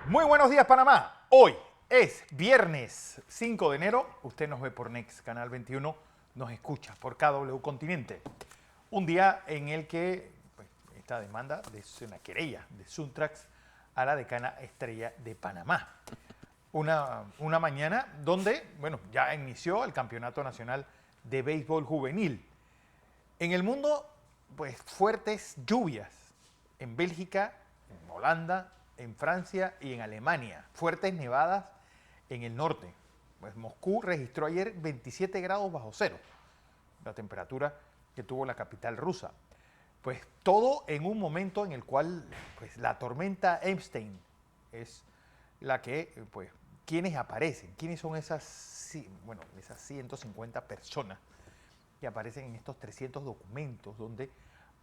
Muy buenos días, Panamá. Hoy es viernes 5 de enero. Usted nos ve por Next, Canal 21, nos escucha por KW Continente. Un día en el que esta demanda de una querella de Suntrax a la decana Estrella de Panamá. Una mañana donde, ya inició el Campeonato Nacional de Béisbol Juvenil. En el mundo, fuertes lluvias. En Bélgica, en Holanda, en Francia y en Alemania. Fuertes nevadas en el norte. Moscú registró ayer 27 grados bajo cero, la temperatura que tuvo la capital rusa. Todo en un momento en el cual la tormenta Epstein es la que, ¿quiénes aparecen? ¿Quiénes son esas 150 personas que aparecen en estos 300 documentos donde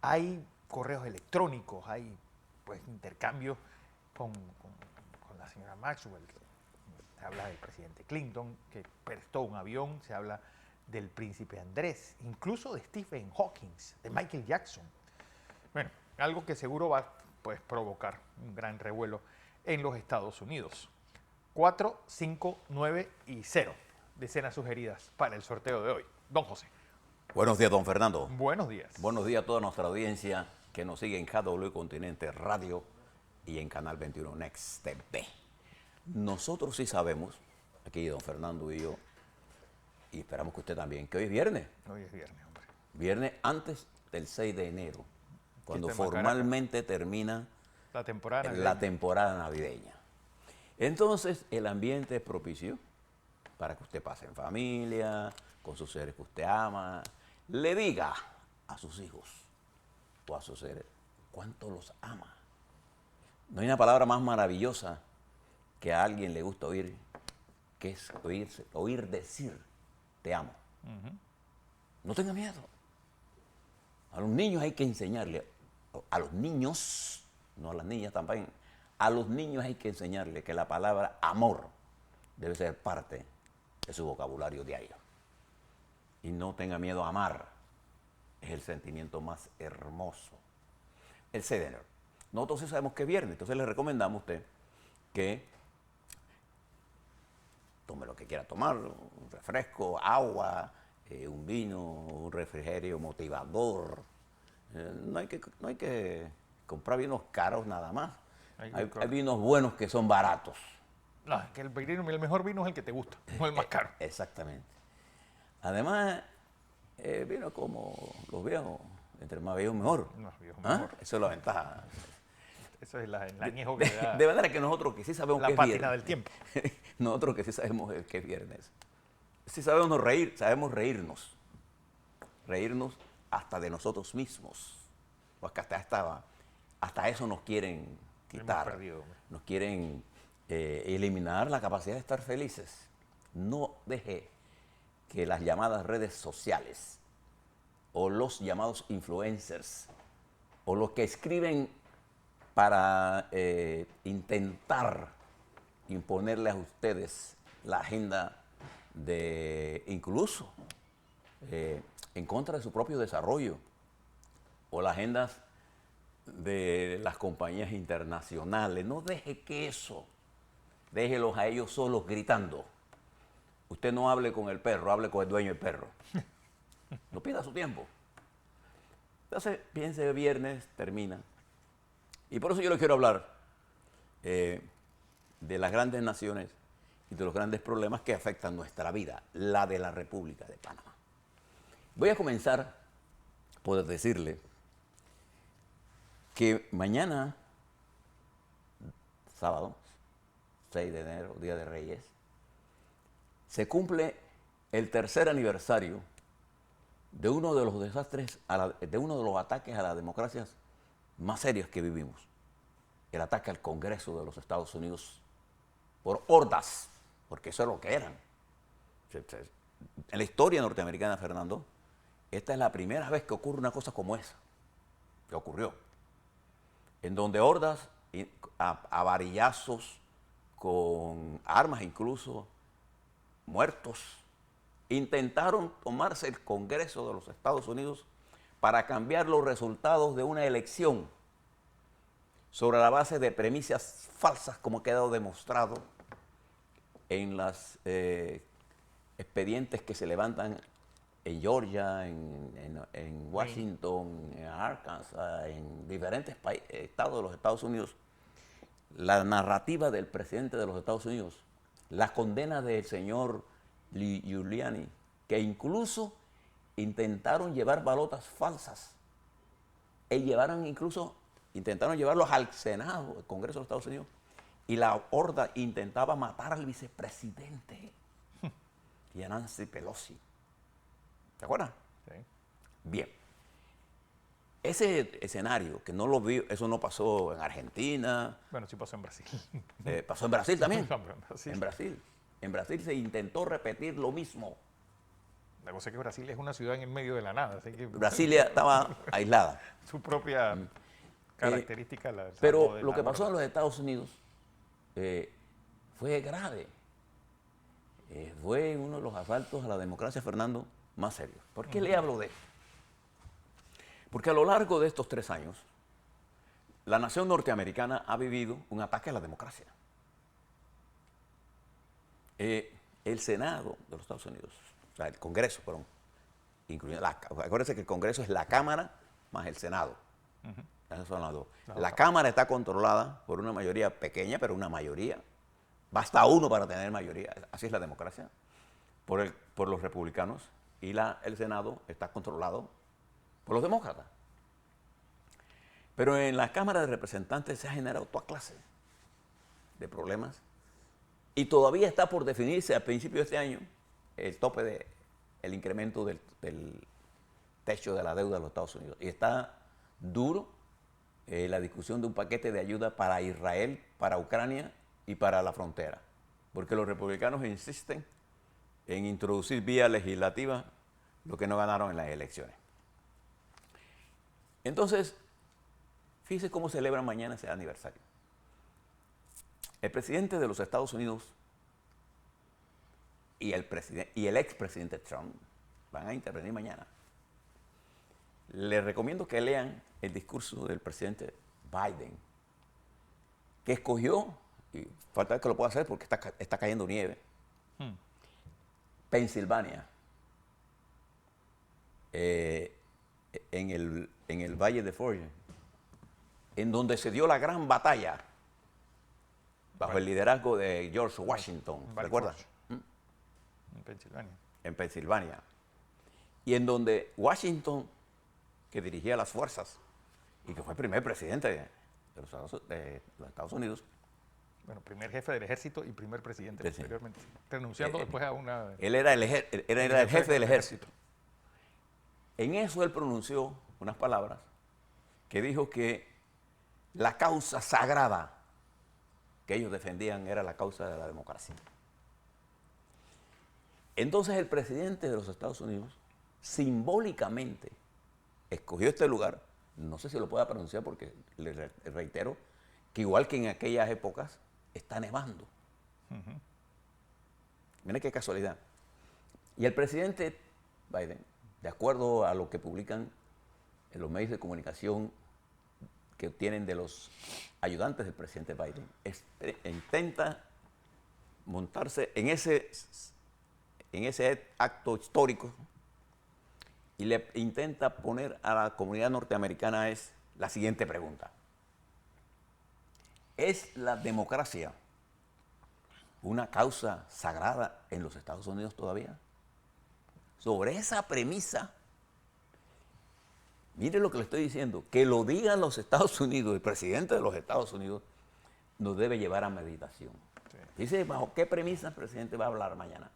hay correos electrónicos, hay intercambios con la señora Maxwell? Se habla del presidente Clinton, que prestó un avión, se habla del príncipe Andrés, incluso de Stephen Hawking, de Michael Jackson. Algo que seguro va a provocar un gran revuelo en los Estados Unidos. 4, 5, 9 y 0. Decenas sugeridas para el sorteo de hoy. Don José. Buenos días, don Fernando. Buenos días. Buenos días a toda nuestra audiencia que nos sigue en KW Continente Radio y en Canal 21 Next TV. Nosotros sí sabemos, aquí don Fernando y yo, y esperamos que usted también, que hoy es viernes. Hoy es viernes, hombre. Viernes antes del 6 de enero, cuando formalmente termina la temporada navideña. Entonces, el ambiente es propicio para que usted pase en familia, con sus seres que usted ama, le diga a sus hijos o a sus seres cuánto los ama. No hay una palabra más maravillosa que a alguien le gusta oír, que es oír decir, te amo. No tenga miedo. A los niños hay que enseñarle, a los niños, no a las niñas también, a los niños hay que enseñarle que la palabra amor debe ser parte de su vocabulario diario. Y no tenga miedo a amar. Es el sentimiento más hermoso. El 6 de enero. Nosotros sí sabemos que es viernes, entonces le recomendamos a usted que tome lo que quiera tomar, un refresco, agua, un vino, un refrigerio motivador. No hay que comprar vinos caros nada más. Hay vinos buenos que son baratos. No, es que el mejor vino es el que te gusta, no el más caro. Exactamente. Además, vino como los viejos, entre más viejos mejor. Más viejos mejor. Eso es la ventaja. Eso es el añejo que le da. De manera que nosotros que sí sabemos que es viernes. La pátina del tiempo. Nosotros que sí sabemos que es viernes. Sí sabemos reír, sabemos reírnos. Reírnos hasta de nosotros mismos. Porque hasta eso nos quieren quitar. Nos quieren eliminar la capacidad de estar felices. No deje que las llamadas redes sociales o los llamados influencers o los que escriben para intentar imponerle a ustedes la agenda de incluso en contra de su propio desarrollo o las agendas de las compañías internacionales. No deje que eso, déjelos a ellos solos gritando. Usted no hable con el perro, hable con el dueño del perro. No pierda su tiempo. Entonces, piense, viernes termina. Y por eso yo le quiero hablar de las grandes naciones y de los grandes problemas que afectan nuestra vida, la de la República de Panamá. Voy a comenzar por decirle que mañana, sábado, 6 de enero, Día de Reyes, se cumple el tercer aniversario de uno de los desastres, de uno de los ataques a las democracias más serios que vivimos. El ataque al Congreso de los Estados Unidos por hordas, porque eso es lo que eran. En la historia norteamericana, Fernando, esta es la primera vez que ocurre una cosa como esa, que ocurrió, en donde hordas a varillazos, con armas incluso, muertos, intentaron tomarse el Congreso de los Estados Unidos para cambiar los resultados de una elección sobre la base de premisas falsas, como ha quedado demostrado en los expedientes que se levantan en Georgia, en Washington, en Arkansas, en diferentes estados de los Estados Unidos. La narrativa del presidente de los Estados Unidos, la condena del señor Giuliani, que incluso intentaron llevar balotas falsas intentaron llevarlos al Senado, el Congreso de los Estados Unidos, y la horda intentaba matar al vicepresidente y a Nancy Pelosi. ¿Te acuerdas? Sí. Bien. Ese escenario, que no lo vi, eso no pasó en Argentina. Bueno, sí pasó en Brasil. Pasó en Brasil también. No, pero en Brasil. En Brasil. En Brasil se intentó repetir lo mismo. La cosa es que Brasil es una ciudad en el medio de la nada, así que Brasilia estaba aislada. su propia característica. Pero lo que pasó en los Estados Unidos fue grave. Fue uno de los asaltos a la democracia, Fernando, más serios. ¿Por qué le hablo de esto? Porque a lo largo de estos 3 años, la nación norteamericana ha vivido un ataque a la democracia. El Senado de los Estados Unidos, o sea, el Congreso, perdón, acuérdense que el Congreso es la Cámara más el Senado. Esos son las dos. La Cámara está controlada por una mayoría pequeña, pero una mayoría. Basta uno para tener mayoría. Así es la democracia. Por los republicanos. Y el Senado está controlado por los demócratas. Pero en la Cámara de Representantes se ha generado toda clase de problemas. Y todavía está por definirse a principios de este año el tope el incremento del techo de la deuda de los Estados Unidos. Y está duro la discusión de un paquete de ayuda para Israel, para Ucrania y para la frontera. Porque los republicanos insisten en introducir vía legislativa lo que no ganaron en las elecciones. Entonces, fíjese cómo celebran mañana ese aniversario. El presidente de los Estados Unidos y el expresidente Trump van a intervenir mañana. Les recomiendo que lean el discurso del presidente Biden, que escogió, y falta que lo pueda hacer porque está cayendo nieve, Pensilvania, en el Valle de Forge, en donde se dio la gran batalla bajo el liderazgo de George Washington, ¿recuerdas? En Pensilvania. En Pensilvania. Y en donde Washington, que dirigía las fuerzas y que fue el primer presidente de los Estados Unidos. Bueno, primer jefe del ejército y primer presidente posteriormente, renunciando después a una... Él era el jefe del ejército. En eso él pronunció unas palabras que dijo que la causa sagrada que ellos defendían era la causa de la democracia. Entonces el presidente de los Estados Unidos simbólicamente escogió este lugar, no sé si lo pueda pronunciar porque le reitero que igual que en aquellas épocas está nevando. Miren qué casualidad. Y el presidente Biden, de acuerdo a lo que publican en los medios de comunicación que obtienen de los ayudantes del presidente Biden, intenta montarse en ese acto histórico y le intenta poner a la comunidad norteamericana la siguiente pregunta. ¿Es la democracia una causa sagrada en los Estados Unidos todavía? Sobre esa premisa, mire lo que le estoy diciendo, que lo digan los Estados Unidos, el presidente de los Estados Unidos, nos debe llevar a meditación. Sí. Dice, ¿bajo qué premisa el presidente va a hablar mañana?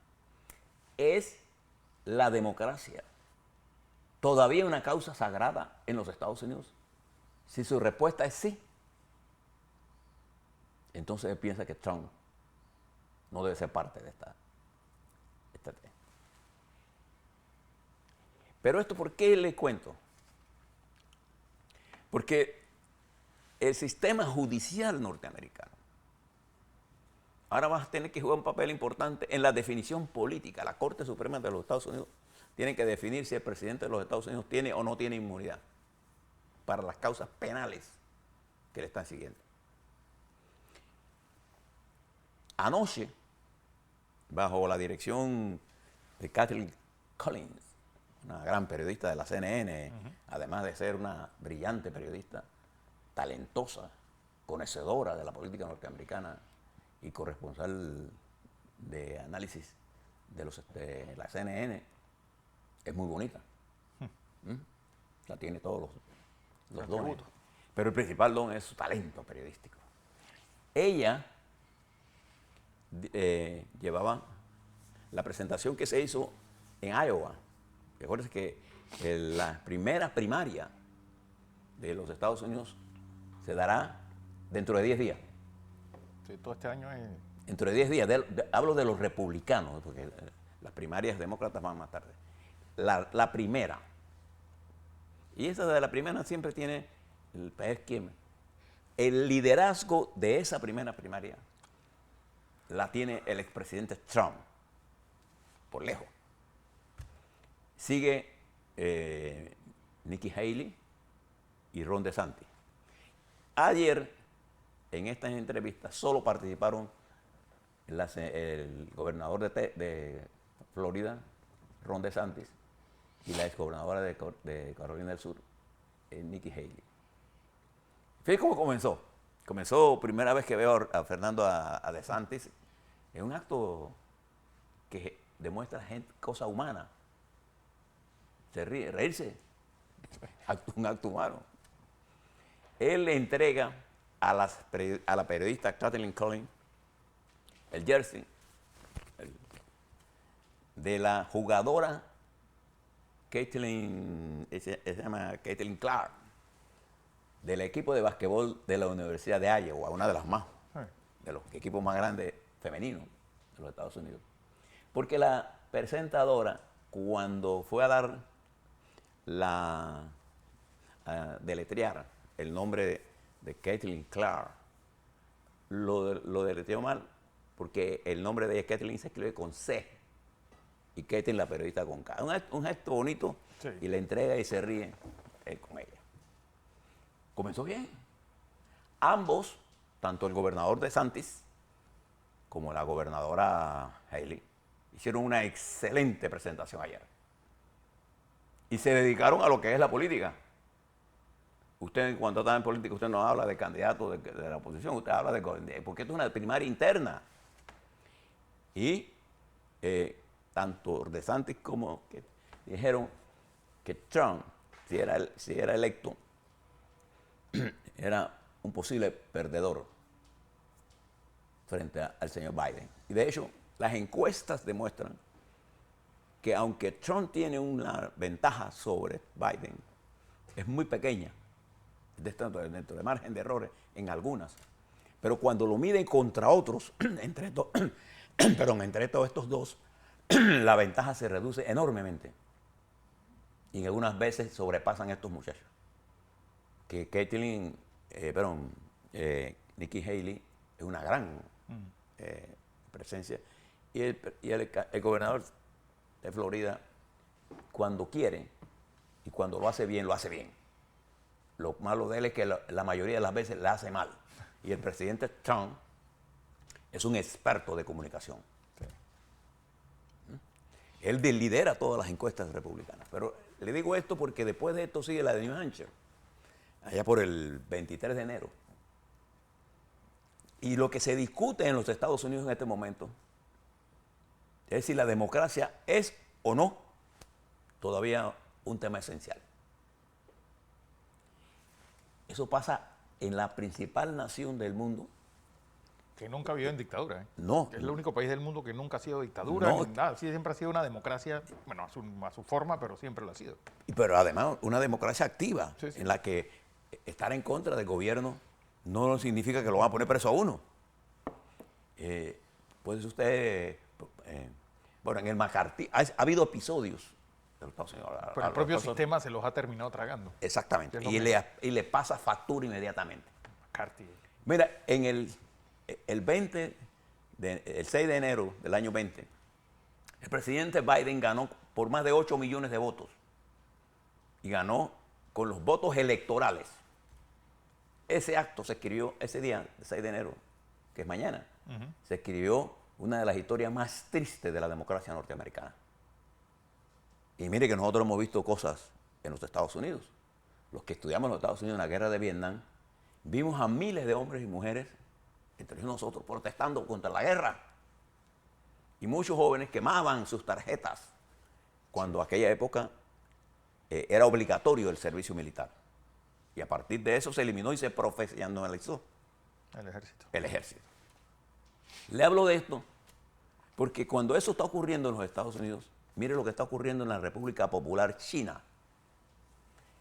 ¿Es la democracia todavía una causa sagrada en los Estados Unidos? Si su respuesta es sí, entonces él piensa que Trump no debe ser parte de esta tema. Pero esto, ¿por qué le cuento? Porque el sistema judicial norteamericano ahora va a tener que jugar un papel importante en la definición política. La Corte Suprema de los Estados Unidos tiene que definir si el presidente de los Estados Unidos tiene o no tiene inmunidad para las causas penales que le están siguiendo. Anoche, bajo la dirección de Kathleen Collins, una gran periodista de la CNN, además de ser una brillante periodista, talentosa, conocedora de la política norteamericana y corresponsal de análisis de la CNN, es muy bonita. La tiene todos los dones. Pero el principal don es su talento periodístico. Ella llevaba la presentación que se hizo en Iowa. Recuerden que la primera primaria de los Estados Unidos se dará dentro de 10 días. Sí, todo este año es... Dentro de 10 días. Hablo de los republicanos, porque las primarias demócratas van más tarde. La primera. Y esa de la primera siempre tiene el liderazgo de esa primera primaria la tiene el expresidente Trump, por lejos. Sigue Nikki Haley y Ron DeSantis. Ayer, en estas entrevistas, solo participaron el gobernador de Florida, Ron DeSantis, y la exgobernadora de Carolina del Sur, Nikki Haley. Fíjense cómo comenzó. Comenzó, primera vez que veo a Fernando a DeSantis, es un acto que demuestra cosa humana. Se ríe, reírse, un acto humano. Él le entrega a la periodista Kathleen Collins el jersey de la jugadora se llama Caitlin Clark, del equipo de basquetbol de la Universidad de Iowa, una de las más, de los equipos más grandes femeninos de los Estados Unidos. Porque la presentadora, cuando fue a dar a deletrear el nombre de Caitlin Clark, lo deletreó mal, porque el nombre de ella, Caitlin, se escribe con C, y Caitlin, la periodista, con K. Un gesto bonito, sí. Y le entrega y se ríe él con ella. Comenzó bien. Ambos, tanto el gobernador DeSantis como la gobernadora Haley, hicieron una excelente presentación ayer. Y se dedicaron a lo que es la política. Usted, cuando está en política, usted no habla de candidatos de la oposición, usted habla porque esto es una primaria interna. Y tanto DeSantis como que dijeron que Trump, si era electo, era un posible perdedor frente al señor Biden. Y de hecho, las encuestas demuestran que aunque Trump tiene una ventaja sobre Biden, es muy pequeña, dentro de margen de errores en algunas. Pero cuando lo miden contra otros, entre todos estos dos, la ventaja se reduce enormemente. Y algunas veces sobrepasan a estos muchachos. Que Nikki Haley es una gran presencia. Y el gobernador de Florida, cuando quiere y cuando lo hace bien, lo hace bien. Lo malo de él es que la mayoría de las veces la hace mal. Y el presidente Trump es un experto de comunicación. Sí. Él lidera todas las encuestas republicanas. Pero le digo esto porque después de esto sigue la de New Hampshire, allá por el 23 de enero. Y lo que se discute en los Estados Unidos en este momento es si la democracia es o no todavía un tema esencial. Eso pasa en la principal nación del mundo. Que nunca vivió en dictadura. No. Que es el único país del mundo que nunca ha sido dictadura. No. Ni nada. Sí, siempre ha sido una democracia, bueno, a su forma, pero siempre lo ha sido. Pero además una democracia activa, sí, sí. En la que estar en contra del gobierno no significa que lo van a poner preso a uno. Puede usted... bueno, en el McCarthy ha habido episodios. Pero el propio sistema se los ha terminado tragando. Exactamente. Y le pasa factura inmediatamente. McCarthy. Mira, en el 6 de enero del año 20, el presidente Biden ganó por más de 8 millones de votos. Y ganó con los votos electorales. ese acto se escribió ese día, 6 de enero, que es mañana, se escribió una de las historias más tristes de la democracia norteamericana. Y mire que nosotros hemos visto cosas en los Estados Unidos. Los que estudiamos en los Estados Unidos en la guerra de Vietnam, vimos a miles de hombres y mujeres, entre nosotros, protestando contra la guerra. Y muchos jóvenes quemaban sus tarjetas cuando aquella época era obligatorio el servicio militar. Y a partir de eso se eliminó y se profesionalizó el ejército. Le hablo de esto porque cuando eso está ocurriendo en los Estados Unidos, mire lo que está ocurriendo en la República Popular China,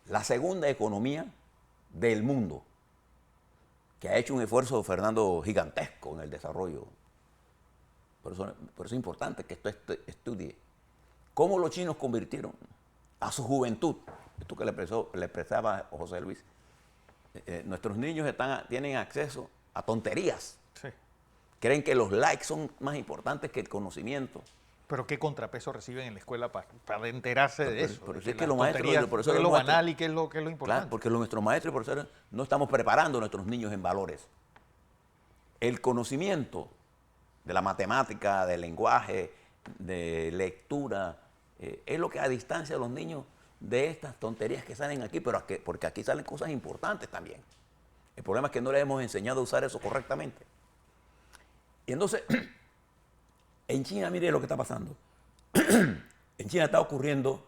la segunda economía del mundo, que ha hecho un esfuerzo, Fernando, gigantesco en el desarrollo. Por eso es importante que esto estudie cómo los chinos convirtieron a su juventud, esto que le expresaba José Luis, nuestros niños tienen acceso a tonterías. Sí. Creen que los likes son más importantes que el conocimiento. Pero ¿qué contrapeso reciben en la escuela para enterarse de eso? Pero de es que los maestros, los profesores, qué es lo banal y qué es lo importante. Claro, porque nuestros maestros y profesores no estamos preparando a nuestros niños en valores. El conocimiento de la matemática, del lenguaje, de lectura, es lo que a distancia a los niños de estas tonterías que salen aquí, pero porque aquí salen cosas importantes también. El problema es que no les hemos enseñado a usar eso correctamente. Y entonces, en China, mire lo que está pasando. En China está ocurriendo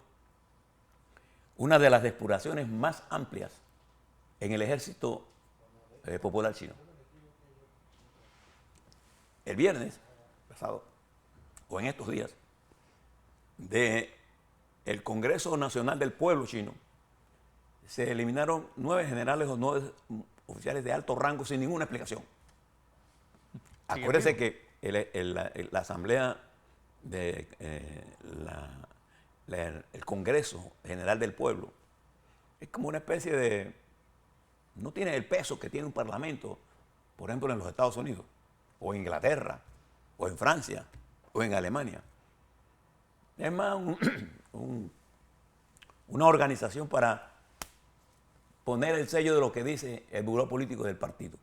una de las depuraciones más amplias en el ejército popular chino. El viernes pasado, o en estos días, del Congreso Nacional del Pueblo Chino, se eliminaron 9 generales o 9 oficiales de alto rango sin ninguna explicación. Acuérdese que la Asamblea el Congreso General del Pueblo es como una especie de... no tiene el peso que tiene un parlamento, por ejemplo, en los Estados Unidos, o en Inglaterra, o en Francia, o en Alemania. Es más una organización para poner el sello de lo que dice el buró político del partido.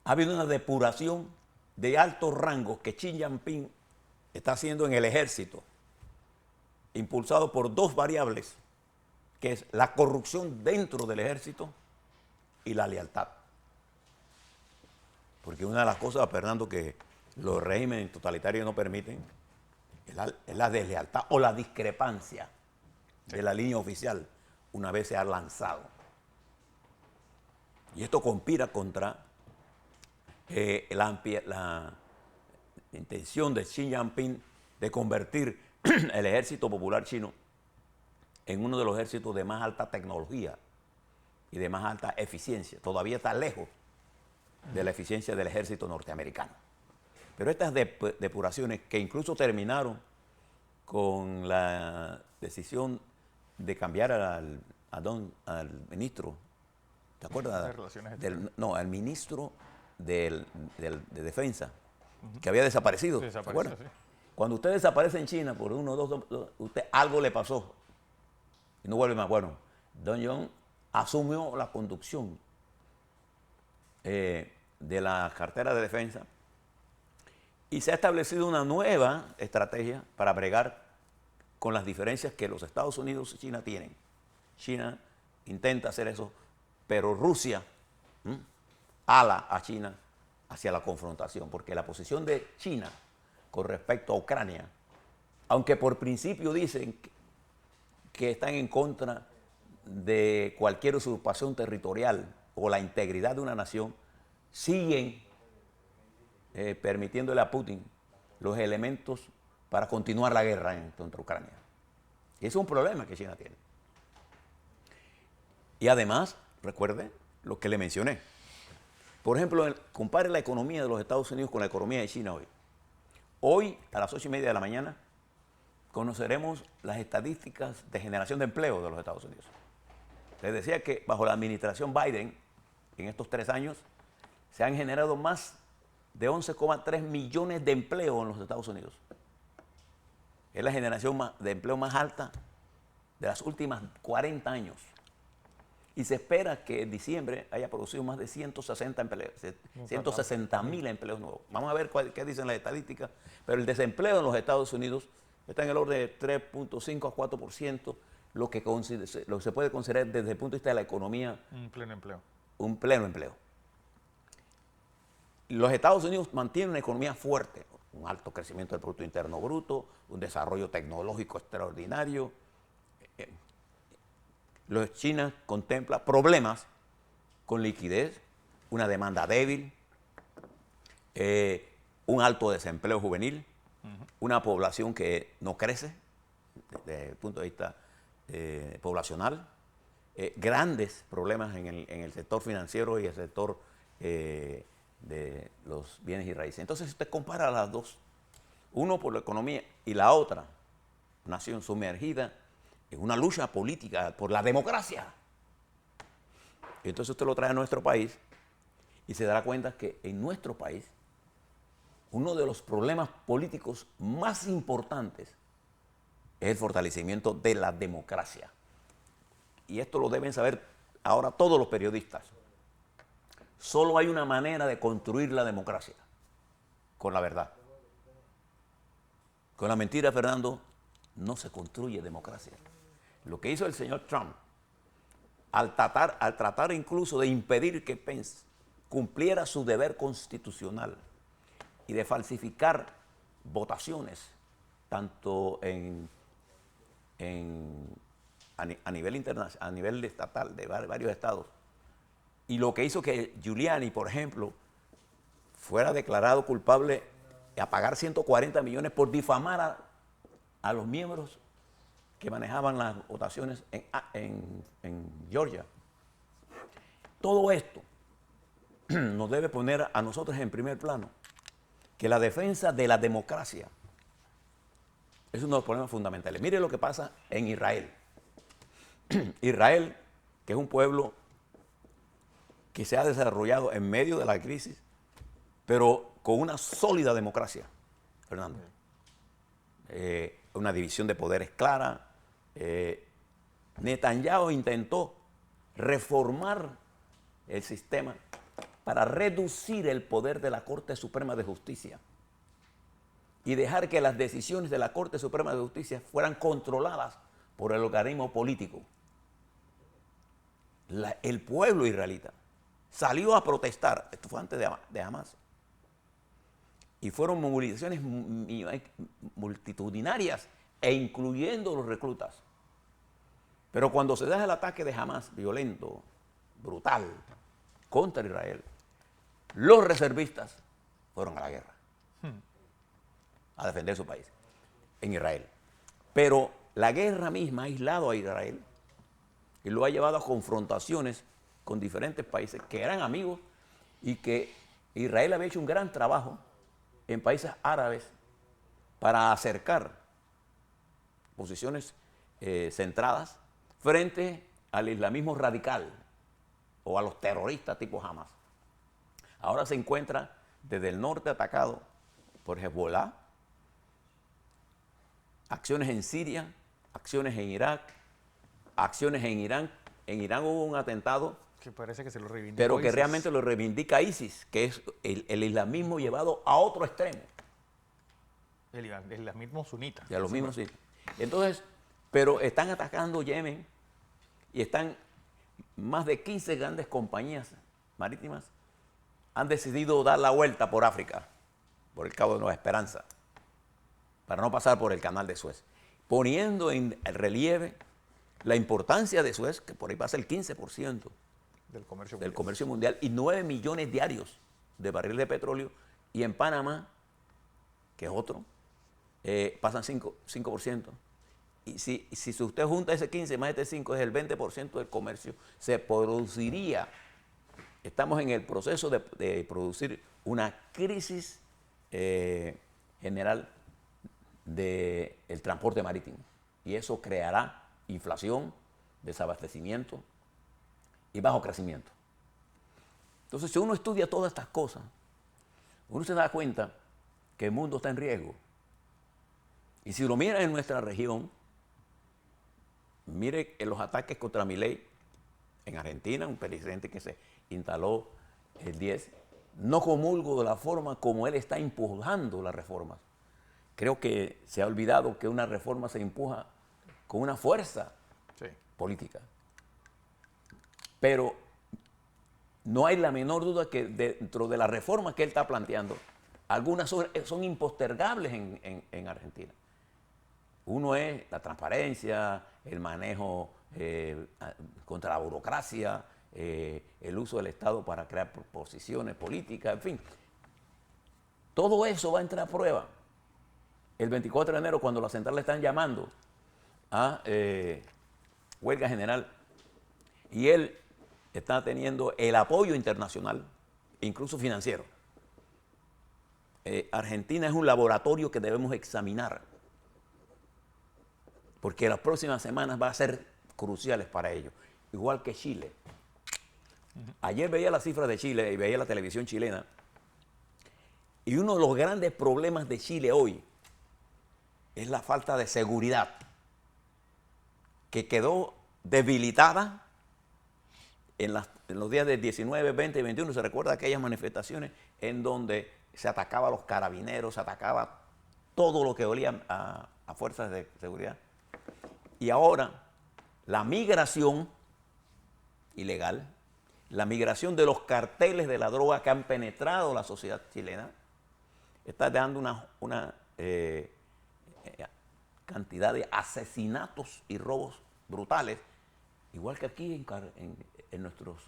Ha habido una depuración de altos rangos que Xi Jinping está haciendo en el ejército, impulsado por 2 variables, que es la corrupción dentro del ejército y la lealtad. Porque una de las cosas, Fernando, que los regímenes totalitarios no permiten es la deslealtad o la discrepancia de la línea oficial una vez se ha lanzado. Y esto conspira contra la intención de Xi Jinping de convertir el ejército popular chino en uno de los ejércitos de más alta tecnología y de más alta eficiencia. Todavía está lejos de la eficiencia del ejército norteamericano. Pero estas depuraciones, que incluso terminaron con la decisión de cambiar al ministro, ¿te acuerdas? De Relaciones Exteriores. Al ministro de Defensa, que había desaparecido. ¿Se acuerdan? Sí. Cuando usted desaparece en China por 1 o 2, usted algo le pasó y no vuelve más. Bueno, Don John asumió la conducción de la cartera de defensa y se ha establecido una nueva estrategia para bregar con las diferencias que los Estados Unidos y China tienen. China intenta hacer eso, pero Rusia ala a China hacia la confrontación, porque la posición de China con respecto a Ucrania, aunque por principio dicen que están en contra de cualquier usurpación territorial o la integridad de una nación, siguen permitiéndole a Putin los elementos para continuar la guerra contra Ucrania. Y ese es un problema que China tiene. Y además, recuerde lo que le mencioné. Por ejemplo, compare la economía de los Estados Unidos con la economía de China hoy. Hoy, a las 8:30 de la mañana, conoceremos las estadísticas de generación de empleo de los Estados Unidos. Les decía que bajo la administración Biden, en estos 3 años, se han generado más de 11,3 millones de empleos en los Estados Unidos. Es la generación de empleo más alta de las últimas 40 años. y se espera que en diciembre haya producido más de 160 empleos, 160.000 empleos nuevos. Vamos a ver qué dicen las estadísticas, pero el desempleo en los Estados Unidos está en el orden de 3.5 a 4%, lo que se puede considerar desde el punto de vista de la economía Un pleno empleo. un pleno empleo. Los Estados Unidos mantienen una economía fuerte, un alto crecimiento del Producto Interno Bruto, un desarrollo tecnológico extraordinario. China contempla problemas con liquidez, una demanda débil, un alto desempleo juvenil, una población que no crece desde el punto de vista poblacional, grandes problemas en el sector financiero y el sector de los bienes y raíces. Entonces, si usted compara las dos, uno por la economía y la otra, nación sumergida en una lucha política por la democracia. Y entonces usted lo trae a nuestro país y se dará cuenta que en nuestro país uno de los problemas políticos más importantes es el fortalecimiento de la democracia. Y esto lo deben saber ahora todos los periodistas. Solo hay una manera de construir la democracia, con la verdad. Con la mentira, Fernando, no se construye democracia. Lo que hizo el señor Trump, al tratar incluso de impedir que Pence cumpliera su deber constitucional y de falsificar votaciones, tanto a nivel internacional, a nivel estatal de varios estados, y lo que hizo que Giuliani, por ejemplo, fuera declarado culpable a pagar 140 millones por difamar a los miembros que manejaban las votaciones en Georgia. Todo esto nos debe poner a nosotros en primer plano que la defensa de la democracia es uno de los problemas fundamentales. Mire lo que pasa en Israel. Israel, que es un pueblo que se ha desarrollado en medio de la crisis, pero con una sólida democracia, Fernando. Una división de poderes clara. Netanyahu intentó reformar el sistema para reducir el poder de la Corte Suprema de Justicia y dejar que las decisiones de la Corte Suprema de Justicia fueran controladas por el organismo político. El pueblo israelita salió a protestar, esto fue antes de Hamas, y fueron movilizaciones multitudinarias e incluyendo los reclutas. Pero cuando se da el ataque de Hamas, violento, brutal, contra Israel, los reservistas fueron a la guerra, a defender su país, en Israel. Pero la guerra misma ha aislado a Israel y lo ha llevado a confrontaciones con diferentes países que eran amigos y que Israel había hecho un gran trabajo en países árabes para acercar posiciones centradas frente al islamismo radical o a los terroristas tipo Hamas. Ahora se encuentra desde el norte atacado por Hezbollah, acciones en Siria, acciones en Irak, acciones en Irán. En Irán hubo un atentado que parece que se lo reivindica, pero que ISIS. realmente lo reivindica ISIS, que es el islamismo llevado a otro extremo. El islamismo sunita. Y a los mismos sí. Entonces, pero están atacando Yemen y están más de 15 grandes compañías marítimas han decidido dar la vuelta por África, por el Cabo de Nueva Esperanza, para no pasar por el Canal de Suez, poniendo en relieve la importancia de Suez, que por ahí pasa el 15% del comercio mundial y 9 millones diarios de barriles de petróleo, y en Panamá, que es otro, pasan 5%. Y si usted junta ese 15 más este 5, es el 20% del comercio, se produciría. Estamos en el proceso de producir una crisis general del transporte marítimo. Y eso creará inflación, desabastecimiento y bajo crecimiento. Entonces, si uno estudia todas estas cosas, uno se da cuenta que el mundo está en riesgo. Y si lo mira en nuestra región, mire los ataques contra Milei en Argentina, un presidente que se instaló el 10. No comulgo de la forma como él está empujando las reformas. Creo que se ha olvidado que una reforma se empuja con una fuerza política. Pero no hay la menor duda que dentro de las reformas que él está planteando, algunas son impostergables en Argentina. Uno es la transparencia, el manejo contra la burocracia, el uso del Estado para crear posiciones políticas, en fin. Todo eso va a entrar a prueba el 24 de enero cuando las centrales están llamando a huelga general y él está teniendo el apoyo internacional, incluso financiero. Argentina es un laboratorio que debemos examinar porque las próximas semanas van a ser cruciales para ello, igual que Chile. Ayer veía las cifras de Chile y veía la televisión chilena y uno de los grandes problemas de Chile hoy es la falta de seguridad que quedó debilitada en los días del 19, 20 y 21. Se recuerda aquellas manifestaciones en donde se atacaba a los carabineros, se atacaba todo lo que olía a fuerzas de seguridad. Y ahora la migración ilegal, la migración de los carteles de la droga que han penetrado la sociedad chilena, está dando una cantidad de asesinatos y robos brutales, igual que aquí en nuestros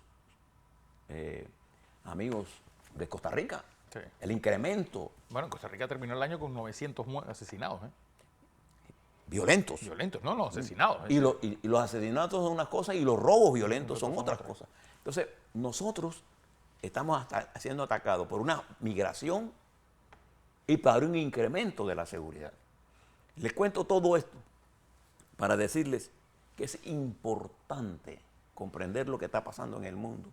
amigos de Costa Rica. Sí. El incremento. Bueno, en Costa Rica terminó el año con 900 asesinados. Violentos. Violentos, no, asesinados. Y los asesinatos son una cosa y los robos violentos son otras cosas. Entonces, nosotros estamos siendo atacados por una migración y por un incremento de la seguridad. Les cuento todo esto para decirles que es importante comprender lo que está pasando en el mundo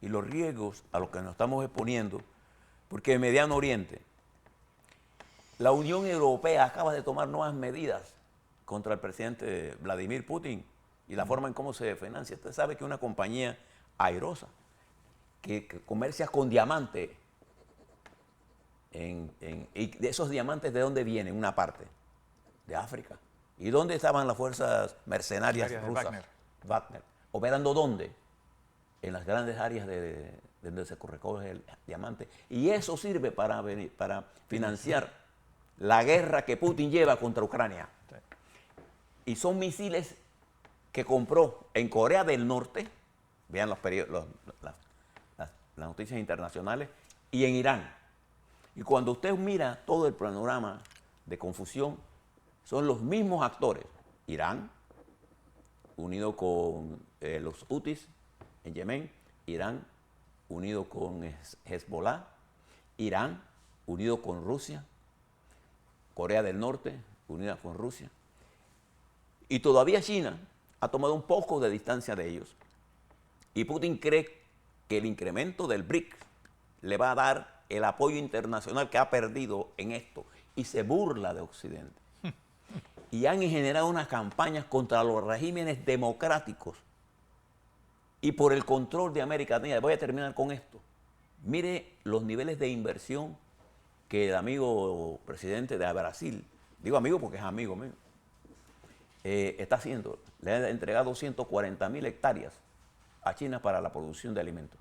y los riesgos a los que nos estamos exponiendo, porque en Mediano Oriente la Unión Europea acaba de tomar nuevas medidas contra el presidente Vladimir Putin y la forma en cómo se financia. Usted sabe que una compañía airosa que comercia con diamantes, y de esos diamantes, ¿de dónde vienen? Una parte de África. ¿Y dónde estaban las fuerzas mercenarias rusas? Wagner. ¿Operando dónde? En las grandes áreas donde se recoge el diamante. Y eso sirve para financiar la guerra que Putin lleva contra Ucrania. Sí. Y son misiles que compró en Corea del Norte, vean las noticias internacionales, y en Irán. Y cuando usted mira todo el panorama de confusión, son los mismos actores. Irán, unido con los Hutis en Yemen, Irán, unido con Hezbollah, Irán, unido con Rusia, Corea del Norte, unida con Rusia. Y todavía China ha tomado un poco de distancia de ellos. Y Putin cree que el incremento del BRICS le va a dar el apoyo internacional que ha perdido en esto. Y se burla de Occidente. Y han generado unas campañas contra los regímenes democráticos y por el control de América Latina. Voy a terminar con esto. Mire los niveles de inversión que el amigo presidente de Brasil, digo amigo porque es amigo mío, está haciendo. Le ha entregado 140.000 hectáreas a China para la producción de alimentos.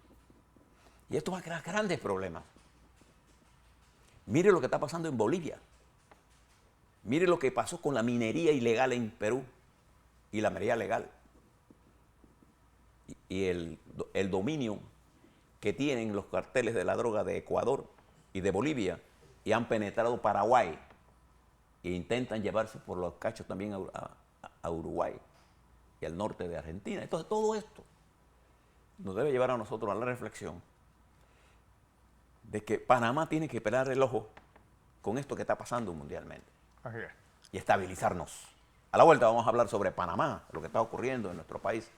Y esto va a crear grandes problemas. Mire lo que está pasando en Bolivia. Mire lo que pasó con la minería ilegal en Perú y la minería legal. Y el dominio que tienen los carteles de la droga de Ecuador y de Bolivia y han penetrado Paraguay e intentan llevarse por los cachos también a Uruguay y al norte de Argentina. Entonces todo esto nos debe llevar a nosotros a la reflexión de que Panamá tiene que pelar el ojo con esto que está pasando mundialmente. Okay. Y estabilizarnos. A la vuelta vamos a hablar sobre Panamá, lo que está ocurriendo en nuestro país,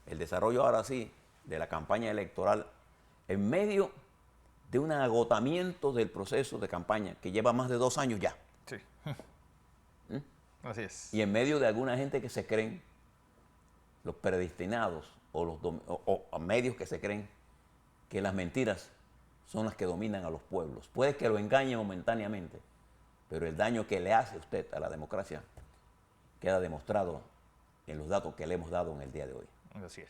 el desarrollo ahora sí de la campaña electoral en medio de un agotamiento del proceso de campaña que lleva más de 2 años ya. Sí. Así es. Y en medio de alguna gente que se creen los predestinados o a medios que se creen que las mentiras son las que dominan a los pueblos. Puede que lo engañen momentáneamente, pero el daño que le hace usted a la democracia queda demostrado en los datos que le hemos dado en el día de hoy. Así es.